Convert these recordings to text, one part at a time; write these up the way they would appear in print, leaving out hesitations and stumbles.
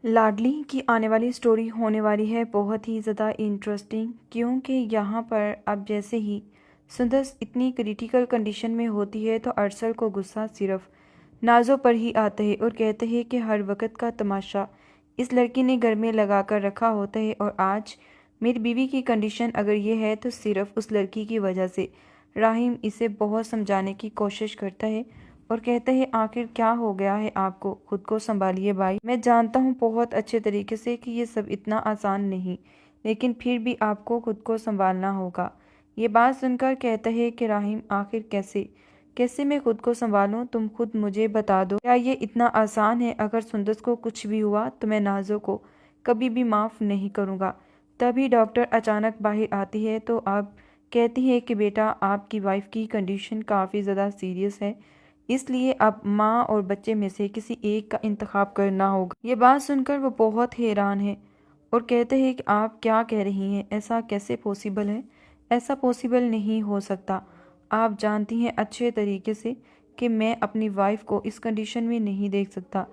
لاڈلی کی آنے والی سٹوری ہونے والی ہے بہت ہی زیادہ انٹرسٹنگ، کیونکہ یہاں پر اب جیسے ہی سندس اتنی کریٹیکل کنڈیشن میں ہوتی ہے تو ارسل کو غصہ صرف نازو پر ہی آتا ہے اور کہتے ہیں کہ ہر وقت کا تماشا اس لڑکی نے گھر میں لگا کر رکھا ہوتا ہے، اور آج میری بیوی کی کنڈیشن اگر یہ ہے تو صرف اس لڑکی کی وجہ سے۔ راہیم اسے بہت سمجھانے کی کوشش کرتا ہے اور کہتا ہے آخر کیا ہو گیا ہے آپ کو، خود کو سنبھالیے بھائی، میں جانتا ہوں بہت اچھے طریقے سے کہ یہ سب اتنا آسان نہیں، لیکن پھر بھی آپ کو خود کو سنبھالنا ہوگا۔ یہ بات سن کر کہتا ہے کہ راہیم آخر کیسے میں خود کو سنبھالوں، تم خود مجھے بتا دو، کیا یہ اتنا آسان ہے؟ اگر سندس کو کچھ بھی ہوا تو میں نازو کو کبھی بھی معاف نہیں کروں گا۔ تبھی ڈاکٹر اچانک باہر آتی ہے تو اب کہتی ہے کہ بیٹا آپ کی وائف کی کنڈیشن کافی زیادہ سیریس ہے، اس لیے اب ماں اور بچے میں سے کسی ایک کا انتخاب کرنا ہوگا۔ یہ بات سن کر وہ بہت حیران ہے اور کہتے ہیں کہ آپ کیا کہہ رہی ہیں، ایسا کیسے پوسیبل ہے؟ ایسا پوسیبل نہیں ہو سکتا، آپ جانتی ہیں اچھے طریقے سے کہ میں اپنی وائف کو اس کنڈیشن میں نہیں دیکھ سکتا۔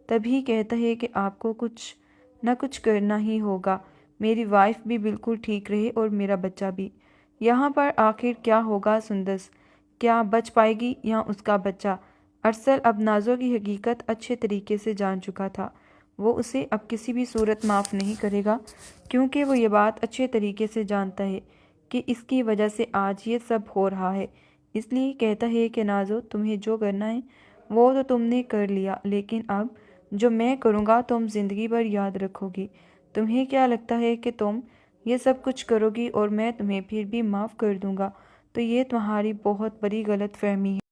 تبھی کہتا ہے کہ آپ کو کچھ نہ کچھ کرنا ہی ہوگا، میری وائف بھی بالکل ٹھیک رہے اور میرا بچہ بھی۔ یہاں پر آخر کیا ہوگا؟ سندس کیا بچ پائے گی یا اس کا بچہ؟ ارسل اب نازو کی حقیقت اچھے طریقے سے جان چکا تھا، وہ اسے اب کسی بھی صورت معاف نہیں کرے گا، کیونکہ وہ یہ بات اچھے طریقے سے جانتا ہے کہ اس کی وجہ سے آج یہ سب ہو رہا ہے۔ اس لیے کہتا ہے کہ نازو تمہیں جو کرنا ہے وہ تو تم نے کر لیا، لیکن اب جو میں کروں گا تم زندگی بھر یاد رکھو گی۔ تمہیں کیا لگتا ہے کہ تم یہ سب کچھ کرو گی اور میں تمہیں پھر بھی معاف کر دوں گا؟ تو یہ تمہاری بہت بڑی غلط فہمی ہے۔